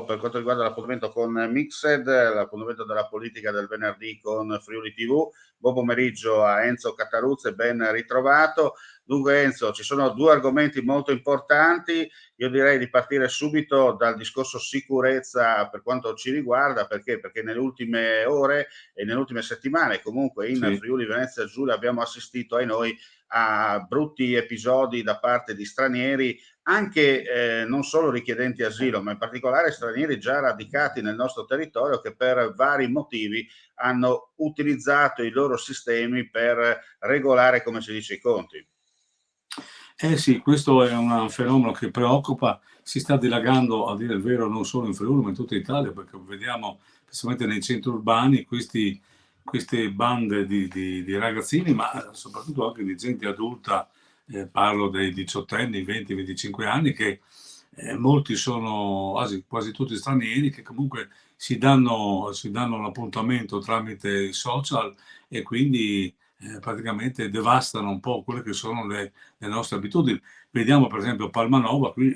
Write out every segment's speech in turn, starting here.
per quanto riguarda l'appuntamento con Mixed, l'appuntamento della politica del venerdì con Friuli TV. Buon pomeriggio a Enzo Cataruzze, ben ritrovato. Dunque Enzo, ci sono due argomenti molto importanti. Io direi di partire subito dal discorso sicurezza per quanto ci riguarda, perché nelle ultime ore e nelle ultime settimane comunque in Sì. Friuli Venezia Giulia abbiamo assistito ai noi a brutti episodi da parte di stranieri, anche non solo richiedenti asilo, ma in particolare stranieri già radicati nel nostro territorio che per vari motivi hanno utilizzato i loro sistemi per regolare, come si dice, i conti. Eh sì, questo è un fenomeno che preoccupa, si sta dilagando, a dire il vero, non solo in Friuli, ma in tutta Italia, perché vediamo, specialmente nei centri urbani, queste bande di ragazzini, ma soprattutto anche di gente adulta, parlo dei diciottenni, 20-25 anni, che molti sono quasi tutti stranieri, che comunque si danno l'appuntamento tramite i social e quindi praticamente devastano un po' quelle che sono le nostre abitudini. Vediamo per esempio a Palmanova, qui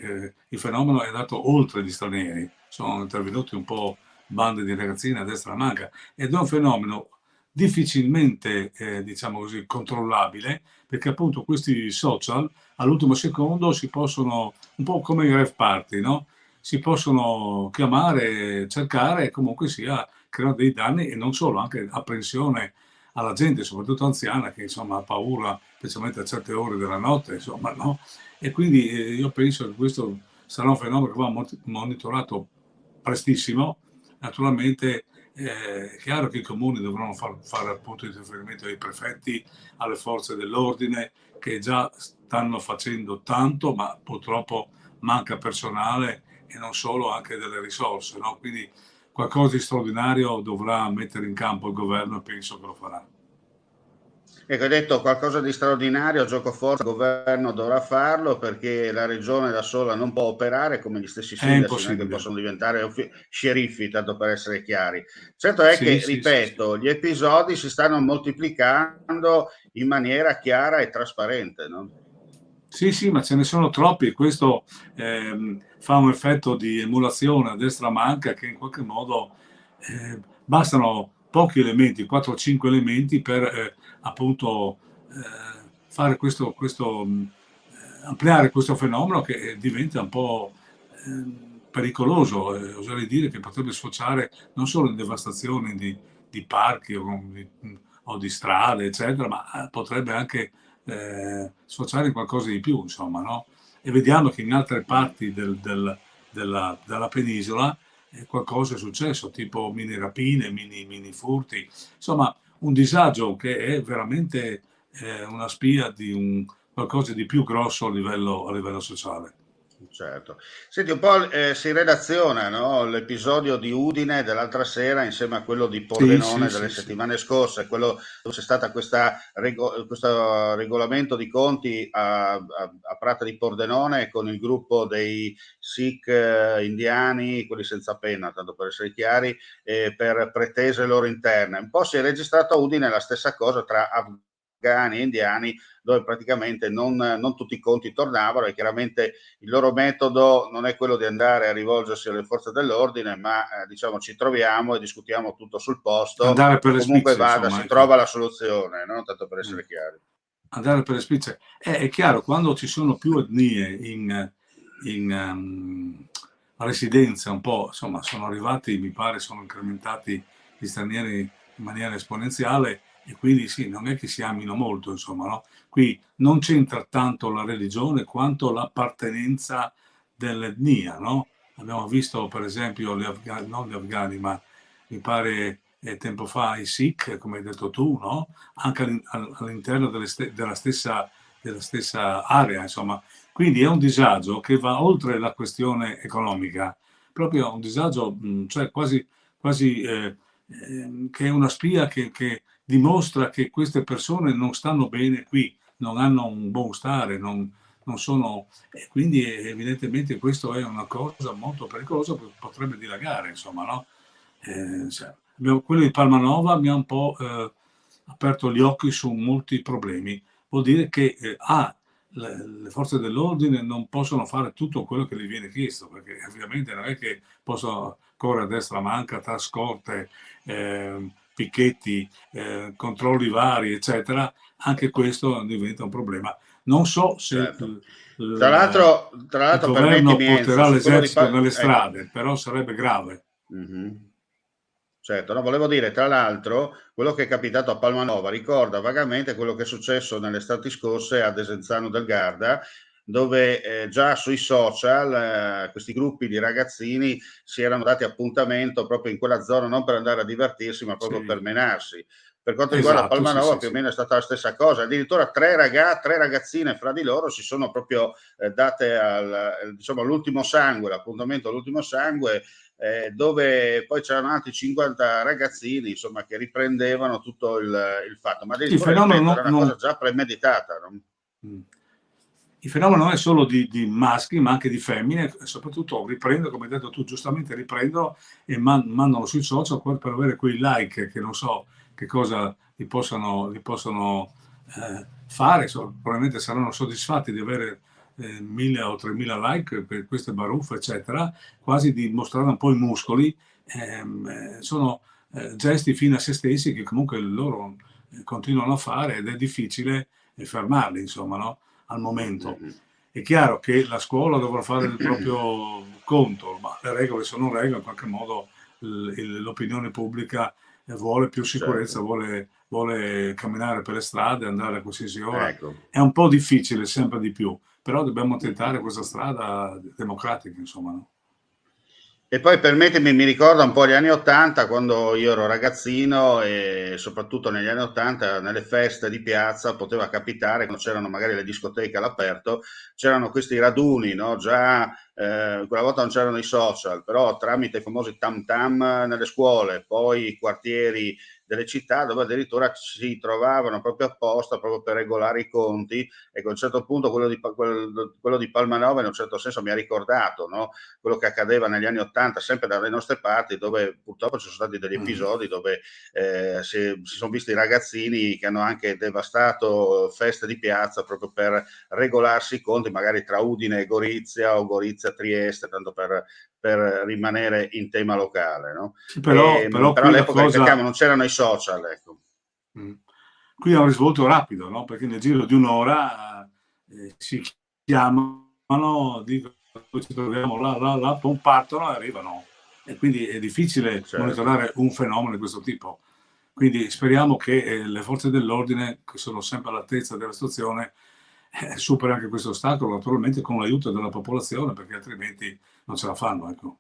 il fenomeno è andato oltre gli stranieri, sono intervenuti un po' bande di ragazzini a destra e a manca ed è un fenomeno difficilmente, diciamo così, controllabile, perché appunto questi social all'ultimo secondo si possono, un po' come i rave party, no? Si possono chiamare, cercare e comunque sia creano dei danni e non solo, anche apprensione alla gente, soprattutto anziana, che insomma ha paura, specialmente a certe ore della notte, insomma, no? E quindi io penso che questo sarà un fenomeno che va monitorato prestissimo. Naturalmente è chiaro che i comuni dovranno fare appunto il riferimento ai prefetti, alle forze dell'ordine, che già stanno facendo tanto, ma purtroppo manca personale e non solo, anche delle risorse, no? Quindi qualcosa di straordinario dovrà mettere in campo il governo e penso che lo farà. Ecco, hai detto qualcosa di straordinario, gioco forza, il governo dovrà farlo perché la regione da sola non può operare, come gli stessi È sindaci non è che impossibile. possono diventare sceriffi, tanto per essere chiari. Certo è Sì, che, sì, sì, sì. ripeto, gli episodi si stanno moltiplicando in maniera chiara e trasparente, no? Sì, sì, ma ce ne sono troppi e questo fa un effetto di emulazione a destra manca che in qualche modo bastano pochi elementi, 4-5 elementi per appunto fare ampliare questo fenomeno che diventa un po' pericoloso, oserei dire che potrebbe sfociare non solo in devastazioni di parchi o di strade, eccetera, ma potrebbe anche sfociare in qualcosa di più, insomma, no? E vediamo che in altre parti della penisola qualcosa è successo, tipo mini rapine, mini furti, insomma, un disagio che è veramente una spia di qualcosa di più grosso a livello sociale. Certo. Senti, un po' si relaziona, no, l'episodio di Udine dell'altra sera insieme a quello di Sì, sì, Pordenone delle sì, sì. settimane scorse, quello dove c'è stata questo regolamento di conti a Prata di Pordenone con il gruppo dei Sikh indiani, quelli senza penna, tanto per essere chiari, per pretese loro interne. Un po' si è registrato a Udine la stessa cosa tra afghani e indiani, dove praticamente non tutti i conti tornavano e chiaramente il loro metodo non è quello di andare a rivolgersi alle forze dell'ordine, ma diciamo ci troviamo e discutiamo tutto sul posto Andare per e le comunque spizze, vada, insomma, si ecco. trova la soluzione, no? Tanto per Mm. essere chiari. Andare per le spicce. È chiaro, quando ci sono più etnie in residenza, un po', insomma, sono arrivati, mi pare, sono incrementati gli stranieri in maniera esponenziale e quindi sì, non è che si amino molto, insomma, no? Qui non c'entra tanto la religione quanto l'appartenenza dell'etnia, no? Abbiamo visto, per esempio, non gli afghani, ma mi pare tempo fa i Sikh, come hai detto tu, no? Anche all'interno della stessa area, insomma. Quindi è un disagio che va oltre la questione economica, proprio un disagio, cioè quasi che è una spia che dimostra che queste persone non stanno bene qui, non hanno un buon stare, non sono, e quindi evidentemente questo è una cosa molto pericolosa, potrebbe dilagare, insomma, no? Cioè, quello di Palmanova mi ha un po' aperto gli occhi su molti problemi. Vuol dire che le forze dell'ordine non possono fare tutto quello che gli viene chiesto, perché ovviamente non è che possono correre a destra manca tra scorte, picchetti, controlli vari, eccetera. Anche questo diventa un problema. Non so se certo. Tra il l'altro governo permettimi Enzo, porterà su quello l'esercito nelle ecco. strade, però sarebbe grave. Mhm. Certo, no, volevo dire, tra l'altro, quello che è capitato a Palmanova ricorda vagamente quello che è successo nelle estati scorse a Desenzano del Garda, dove già sui social questi gruppi di ragazzini si erano dati appuntamento proprio in quella zona, non per andare a divertirsi, ma proprio per Sì, menarsi. Per quanto riguarda esatto, sì, Palmanova, sì, più o sì. meno è stata la stessa cosa. Addirittura tre ragazzine fra di loro si sono proprio date diciamo, all'ultimo sangue, l'appuntamento all'ultimo sangue, dove poi c'erano altri 50 ragazzini, insomma, che riprendevano tutto il fatto, ma Il addirittura, fenomeno ripeto, era una cosa già premeditata. No? il fenomeno non è solo di maschi, ma anche di femmine, e soprattutto riprendono, come hai detto tu giustamente, riprendono e mandano sui social per avere quei like che non so che cosa li possono fare, probabilmente saranno soddisfatti di avere 1000 o 3000 like per queste baruffe, eccetera, quasi di mostrare un po' i muscoli. Sono gesti fine a se stessi che comunque loro continuano a fare ed è difficile fermarli, insomma, no? Al momento. Mm-hmm. È chiaro che la scuola dovrà fare il proprio conto, ma le regole sono regole, in qualche modo l'opinione pubblica vuole più sicurezza, Certo, vuole camminare per le strade, andare a qualsiasi ora. ecco. È un po' difficile, sempre di più, però dobbiamo Mm-hmm. tentare questa strada democratica, insomma. No? E poi permettimi, mi ricorda un po' gli anni '80 quando io ero ragazzino e soprattutto negli anni '80 nelle feste di piazza poteva capitare, quando c'erano magari le discoteche all'aperto, c'erano questi raduni, no? Già quella volta non c'erano i social, però tramite i famosi tam tam nelle scuole, poi i quartieri delle città dove addirittura si trovavano proprio apposta, proprio per regolare i conti. E a un certo punto quello di Palmanova in un certo senso mi ha ricordato, no? Quello che accadeva negli anni '80, sempre dalle nostre parti, dove purtroppo ci sono stati degli Mm. episodi dove si sono visti ragazzini che hanno anche devastato feste di piazza proprio per regolarsi i conti, magari tra Udine e Gorizia o Gorizia e Trieste, tanto per rimanere in tema locale. No? Sì, però Però qui la all'epoca, cosa. ripetiamo, non c'erano i social. Ecco. Mm. Qui è un risvolto rapido, no? Perché nel giro di un'ora si chiamano, dicono ci troviamo là, là, là, poi partono e arrivano. E quindi è difficile Certo. monitorare un fenomeno di questo tipo. Quindi speriamo che le forze dell'ordine, che sono sempre all'altezza della situazione, superino anche questo ostacolo, naturalmente con l'aiuto della popolazione, perché altrimenti non ce la fanno. Ecco.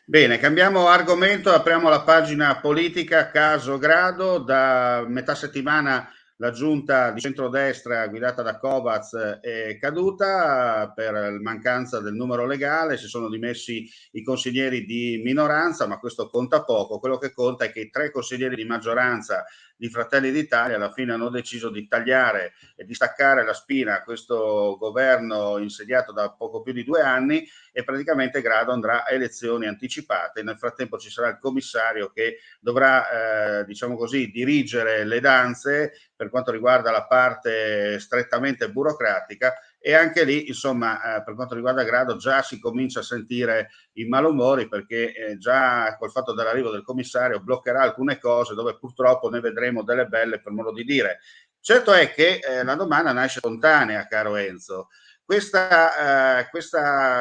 Bene, cambiamo argomento, apriamo la pagina politica, caso grado. Da metà settimana la giunta di centrodestra guidata da Kovacs è caduta per mancanza del numero legale, si sono dimessi i consiglieri di minoranza, ma questo conta poco. Quello che conta è che i tre consiglieri di maggioranza di Fratelli d'Italia alla fine hanno deciso di tagliare e di staccare la spina a questo governo insediato da poco più di 2 anni, e praticamente Grado andrà a elezioni anticipate. Nel frattempo ci sarà il commissario che dovrà, diciamo così, dirigere le danze per quanto riguarda la parte strettamente burocratica, e anche lì, insomma, per quanto riguarda Grado già si comincia a sentire i malumori, perché già col fatto dell'arrivo del commissario bloccherà alcune cose dove purtroppo ne vedremo delle belle, per modo di dire. Certo è che la domanda nasce spontanea, caro Enzo. Questa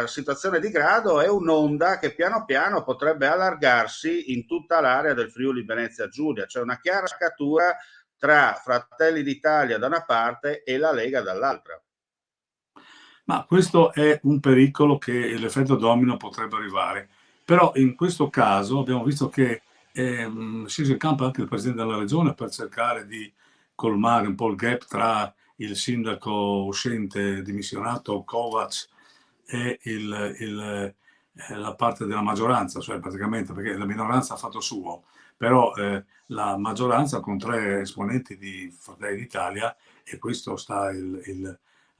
situazione di Grado è un'onda che piano piano potrebbe allargarsi in tutta l'area del Friuli Venezia Giulia. C'è una chiara scatura tra Fratelli d'Italia da una parte e la Lega dall'altra. Ma questo è un pericolo che l'effetto domino potrebbe arrivare. Però in questo caso abbiamo visto che scese in campo anche il presidente della regione per cercare di colmare un po' il gap tra il sindaco uscente dimissionato Kovacs e la parte della maggioranza, cioè praticamente perché la minoranza ha fatto suo, però la maggioranza con tre esponenti di Fratelli d'Italia, e questo sta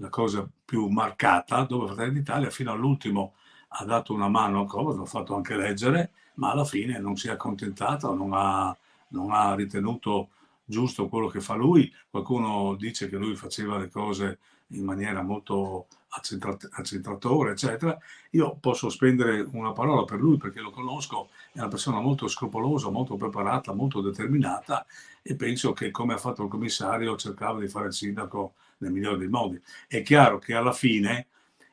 la cosa più marcata, dove Fratelli d'Italia fino all'ultimo ha dato una mano a Covax, l'ho fatto anche leggere, ma alla fine non si è accontentato, non ha ritenuto giusto quello che fa lui, qualcuno dice che lui faceva le cose in maniera molto accentratore, eccetera. Io posso spendere una parola per lui perché lo conosco, è una persona molto scrupolosa, molto preparata, molto determinata, e penso che, come ha fatto il commissario, cercava di fare il sindaco nel migliore dei modi. È chiaro che alla fine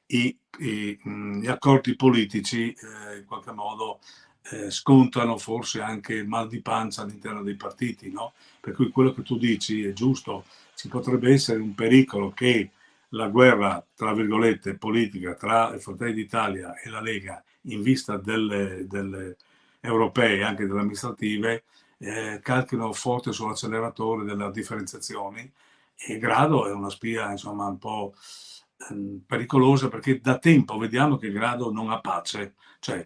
gli accordi politici in qualche modo scontano forse anche il mal di pancia all'interno dei partiti, no? Per cui quello che tu dici è giusto, ci potrebbe essere un pericolo che la guerra, tra virgolette, politica tra il Fratelli d'Italia e la Lega in vista delle europee, anche delle amministrative, calchino forte sull'acceleratore delle differenziazioni, e Grado è una spia, insomma, un po' pericolosa, perché da tempo vediamo che Grado non ha pace, cioè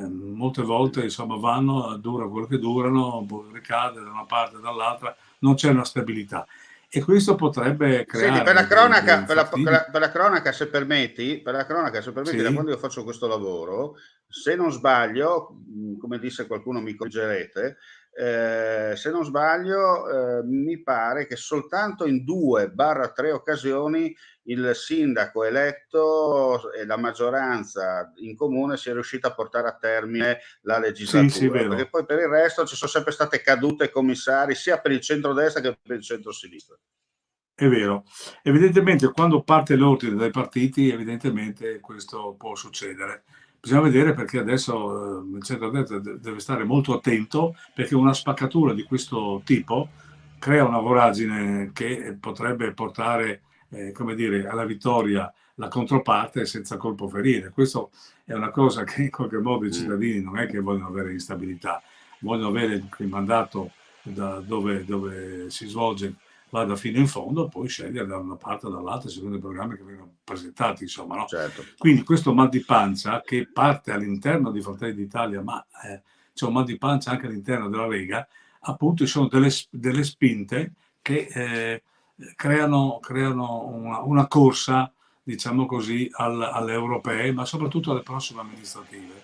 molte volte, insomma, vanno, dura quello che durano, poi ricade da una parte e dall'altra, non c'è una stabilità, e questo potrebbe Senti, per creare la dei cronaca, fastidi. per la cronaca, se permetti, da Sì, quando io faccio questo lavoro, se non sbaglio, come disse qualcuno, mi correggerete, se non sbaglio, mi pare che soltanto in 2/3 occasioni il sindaco eletto e la maggioranza in comune sia riuscita a portare a termine la sì, sì, legislatura, perché vero. poi per il resto ci sono sempre state cadute commissari sia per il centrodestra che per il centrosinistra. È vero. Evidentemente quando parte l'ordine dai partiti, evidentemente questo può succedere. Bisogna vedere, perché adesso il centrodestra deve stare molto attento, perché una spaccatura di questo tipo crea una voragine che potrebbe portare, come dire, alla vittoria la controparte senza colpo ferire. Questo è una cosa che in qualche modo i Mm. cittadini non è che vogliono avere instabilità, vogliono avere il mandato dove si svolge vada fino in fondo, poi scegliere da una parte o dall'altra secondo i programmi che vengono presentati, insomma, no? Certo. Quindi questo mal di pancia che parte all'interno di Fratelli d'Italia, ma c'è un mal di pancia anche all'interno della Lega, appunto ci sono delle spinte che creano una corsa, diciamo così, alle europee, ma soprattutto alle prossime amministrative,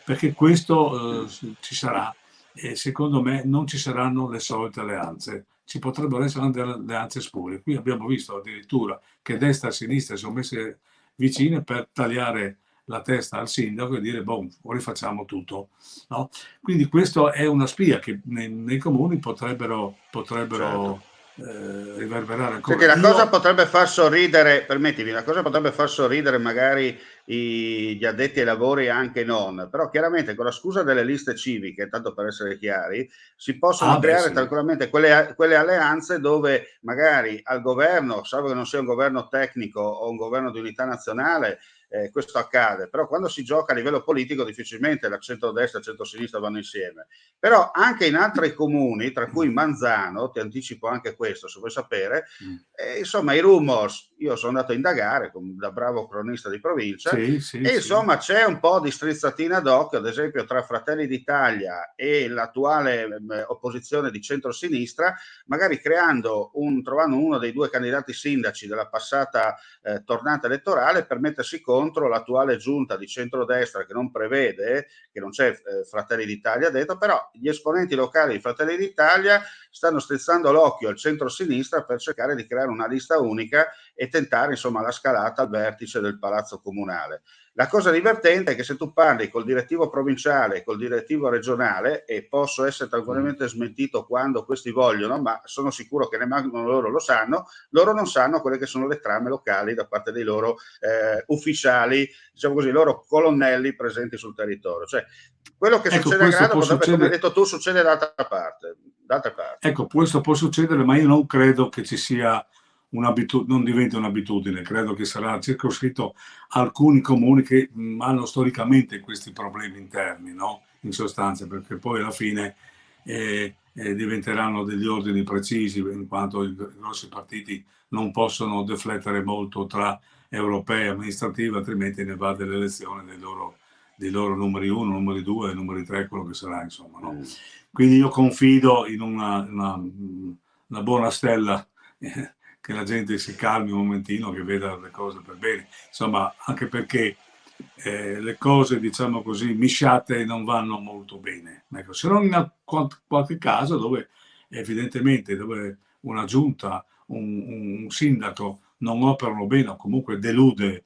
perché questo Mm. ci sarà, e secondo me non ci saranno le solite alleanze, ci potrebbero essere anche delle alleanze spurie. Qui abbiamo visto addirittura che destra e sinistra si sono messe vicine per tagliare la testa al sindaco e dire, boh, rifacciamo tutto. No? Quindi questa è una spia che nei comuni Certo. potrebbero riverberare Senti, ancora. la cosa Io, potrebbe far sorridere, permettimi, la cosa potrebbe far sorridere magari gli addetti ai lavori, anche non, però chiaramente con la scusa delle liste civiche, tanto per essere chiari, si possono beh creare sì, tranquillamente quelle alleanze dove magari al governo, salvo che non sia un governo tecnico o un governo di unità nazionale, questo accade, però quando si gioca a livello politico difficilmente la centrodestra e il centrosinistra vanno insieme. Però anche in altri comuni, tra cui Manzano, ti anticipo anche questo, se vuoi sapere, insomma i rumors, io sono andato a indagare da bravo cronista di provincia, sì, sì, e sì. insomma c'è un po' di strizzatina d'occhio, ad esempio tra Fratelli d'Italia e l'attuale opposizione di centrosinistra, magari trovando uno dei due candidati sindaci della passata tornata elettorale per mettersi contro l'attuale giunta di centrodestra che non prevede, che non c'è Fratelli d'Italia dentro, però gli esponenti locali di Fratelli d'Italia stanno strizzando l'occhio al centro-sinistra per cercare di creare una lista unica e tentare, insomma, la scalata al vertice del Palazzo Comunale. La cosa divertente è che se tu parli col direttivo provinciale e col direttivo regionale, e posso essere tranquillamente smentito quando questi vogliono, ma sono sicuro che nemmeno loro lo sanno, loro non sanno quelle che sono le trame locali da parte dei loro ufficiali, diciamo così, loro colonnelli presenti sul territorio. Cioè, quello che Ecco, succede a questo Grado può potrebbe, come hai succedere. detto tu, succedere d'altra parte. D'altre parti. Ecco, questo può succedere, ma io non credo che ci sia non diventi un'abitudine, credo che sarà circoscritto a alcuni comuni che hanno storicamente questi problemi interni, no? In sostanza, perché poi alla fine diventeranno degli ordini precisi, in quanto i grossi partiti non possono deflettere molto tra europei e amministrative, altrimenti ne va dell'elezione dei loro numeri 1, numeri 2 e numeri 3, quello che sarà, insomma, no? Mm. Quindi io confido in una buona stella, che la gente si calmi un momentino, che veda le cose per bene. Insomma, anche perché le cose, diciamo così, mischiate non vanno molto bene. Ecco, se non in qualche caso dove evidentemente dove una giunta, un sindaco non operano bene o comunque delude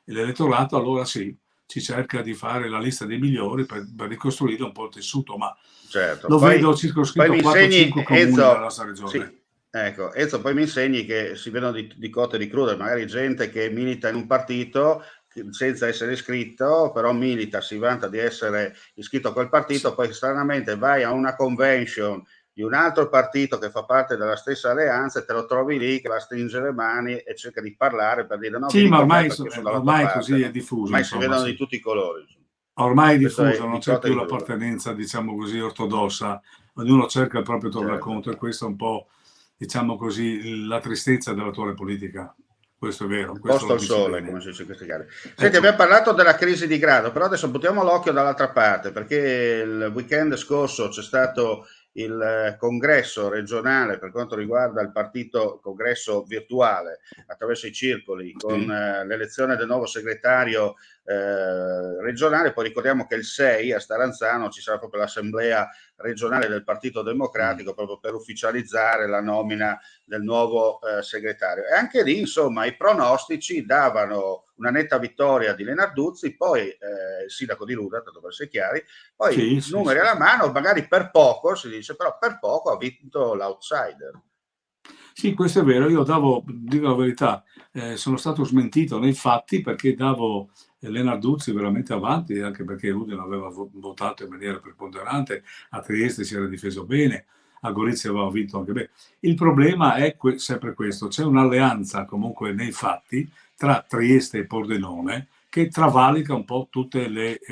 l'elettorato, allora sì, si cerca di fare la lista dei migliori per ricostruire un po' il tessuto, ma Certo, lo vedo poi circoscritto mi a insegni, 4-5 comuni nella Enzo, nostra regione. sì, ecco, Enzo, poi mi insegni che si vedono di cotte e di crude, magari gente che milita in un partito senza essere iscritto, però milita, si vanta di essere iscritto a quel partito, poi stranamente vai a una convention di un altro partito che fa parte della stessa alleanza e te lo trovi lì che va a stringere le mani e cerca di parlare per dire no, Sì, vieni ma con me perché io sono dalla tua ormai parte, così è no? diffuso, Ormai si insomma, vedono di sì. tutti i colori, insomma. Ormai è Questo è diffuso, non di c'è cotte e più di crude. l'appartenenza, diciamo così, ortodossa, ognuno cerca il proprio Certo. tornaconto e questo è un po', diciamo così, la tristezza dell'attuale politica. Questo è vero, Il questo posto lo al dici sole, bene. come si dice in questi casi. Senti, Ecco, abbiamo parlato della crisi di grado, però adesso buttiamo l'occhio dall'altra parte, perché il weekend scorso c'è stato il congresso regionale per quanto riguarda il partito, congresso virtuale attraverso i circoli, con sì, l'elezione del nuovo segretario regionale. Poi ricordiamo che il 6 a Staranzano ci sarà proprio l'assemblea regionale del Partito Democratico proprio per ufficializzare la nomina del nuovo segretario. E anche lì, insomma, i pronostici davano una netta vittoria di Lenarduzzi, poi il sindaco di Ruda, tanto per essere chiari, poi sì, sì, numeri sì. alla mano, magari per poco, si dice, però per poco ha vinto l'outsider. Sì, questo è vero. Io davo, dico la verità, sono stato smentito nei fatti perché davo Lenarduzzi veramente avanti, anche perché Udine aveva votato in maniera preponderante, a Trieste si era difeso bene, a Gorizia aveva vinto anche bene. Il problema è sempre questo, c'è un'alleanza comunque nei fatti tra Trieste e Pordenone che travalica un po' tutte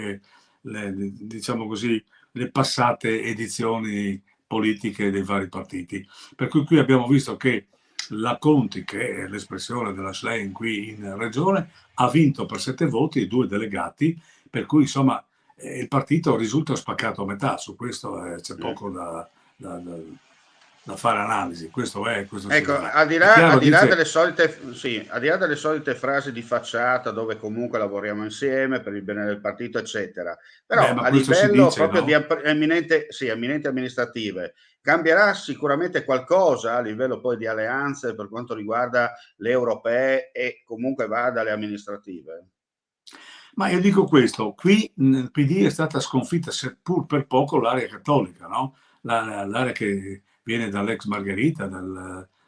diciamo così, le passate edizioni politiche dei vari partiti. Per cui qui abbiamo visto che la Conti, che è l'espressione della Schlein qui in regione, ha vinto per 7 voti e 2 delegati, per cui insomma il partito risulta spaccato a metà, su questo c'è poco da fare analisi, questo si Ecco, vede. È chiaro, dice, sì, al di là delle solite frasi di facciata dove comunque lavoriamo insieme per il bene del partito, eccetera, beh, però ma a questo si livello dice, proprio di no? eminenti amministrative, cambierà sicuramente qualcosa a livello poi di alleanze per quanto riguarda le europee e comunque va dalle amministrative? Ma io dico questo, qui nel PD è stata sconfitta, seppur per poco, l'area cattolica, no? L'area che viene dall'ex Margherita,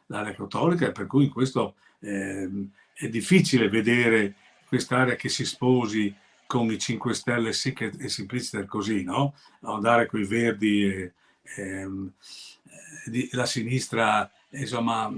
l'area cattolica, e per cui in questo è difficile vedere quest'area che si sposi con i 5 Stelle sic e simpliciter così, no? Andare con i verdi e ehm, la sinistra, insomma,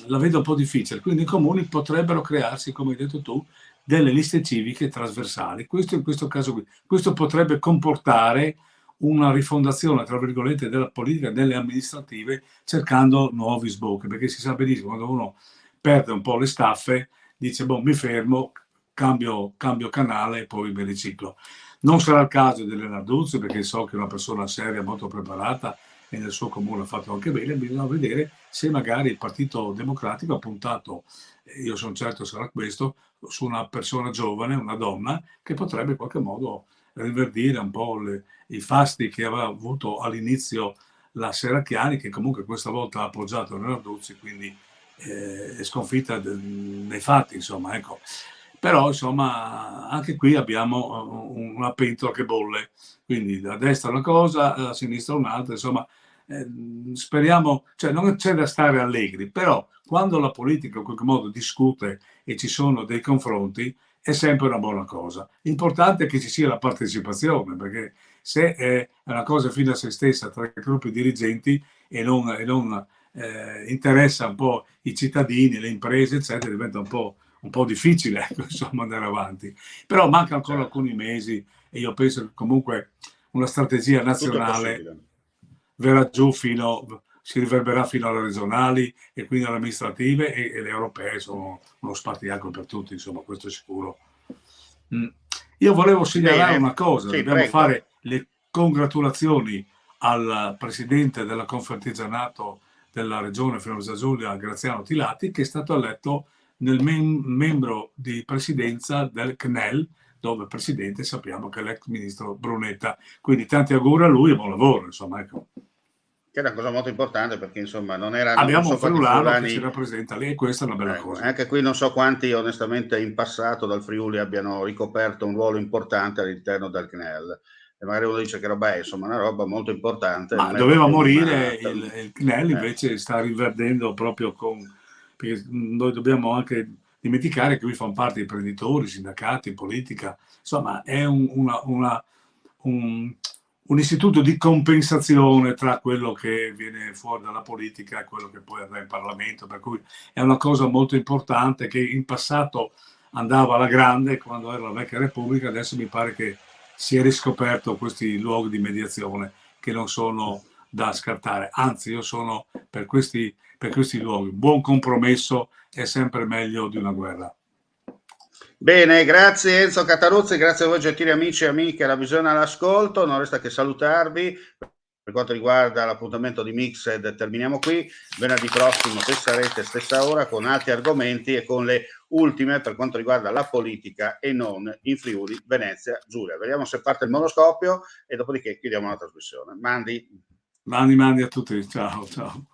la vedo un po' difficile. Quindi i comuni potrebbero crearsi, come hai detto tu, delle liste civiche trasversali. Questo in questo caso qui. Questo potrebbe comportare una rifondazione, tra virgolette, della politica, delle amministrative, cercando nuovi sbocchi, perché si sa benissimo, quando uno perde un po' le staffe, dice, boh, mi fermo, cambio canale e poi mi riciclo. Non sarà il caso di Lenarduzzi, perché so che è una persona seria, molto preparata, e nel suo comune ha fatto anche bene, bisogna vedere se magari il Partito Democratico ha puntato, io sono certo sarà questo, su una persona giovane, una donna, che potrebbe in qualche modo riverdire un po' i fasti che aveva avuto all'inizio la Serracchiani, che comunque questa volta ha appoggiato Lenarduzzi, quindi è sconfitta nei fatti, insomma, ecco. Però, insomma, anche qui abbiamo una pentola che bolle, quindi a destra una cosa, a sinistra un'altra, insomma, speriamo, cioè non c'è da stare allegri, però quando la politica in qualche modo discute e ci sono dei confronti è sempre una buona cosa. L'importante è che ci sia la partecipazione, perché se è una cosa fine a se stessa tra i gruppi dirigenti e non interessa un po' i cittadini, le imprese, eccetera, diventa un po' difficile insomma, andare avanti. Però mancano ancora Certo, alcuni mesi e io penso che comunque una strategia tutto è nazionale possibile. verrà giù si riverberà fino alle regionali e quindi alle amministrative e le europee sono uno spartiacque per tutti, insomma, questo è sicuro. Mm. Io volevo segnalare una Bene, cosa, sì, dobbiamo prego. fare le congratulazioni al presidente della Confartigianato della regione Friuli Giulia, Graziano Tilati, che è stato eletto nel membro di presidenza del CNEL, dove presidente sappiamo che è l'ex ministro Brunetta. Quindi tanti auguri a lui e buon lavoro, insomma, ecco. che è una cosa molto importante, perché insomma non era, non Abbiamo so un quanti friulano che friulani, ci rappresenta lì e questa è una bella ecco, cosa. anche qui non so quanti onestamente in passato dal Friuli abbiano ricoperto un ruolo importante all'interno del CNEL. E magari uno dice che roba è, insomma, una roba molto importante, Ma non è doveva proprio morire una... il CNEL, invece sta riverdendo proprio perché noi dobbiamo anche dimenticare che qui fanno parte imprenditori, sindacati, politica, insomma è un- un istituto di compensazione tra quello che viene fuori dalla politica e quello che poi andrà in Parlamento, per cui è una cosa molto importante che in passato andava alla grande quando era la vecchia Repubblica, adesso mi pare che si è riscoperto questi luoghi di mediazione che non sono da scartare, anzi io sono per questi luoghi. Buon compromesso è sempre meglio di una guerra. Bene, grazie Enzo Cataruzzi, grazie a voi gentili amici e amiche alla visione e all'ascolto, non resta che salutarvi. Per quanto riguarda l'appuntamento di Mixed terminiamo qui, venerdì prossimo stessa rete, stessa ora, con altri argomenti e con le ultime per quanto riguarda la politica e non in Friuli, Venezia, Giulia. Vediamo se parte il monoscopio e dopodiché chiudiamo la trasmissione. Mandi Mandi a tutti, ciao ciao.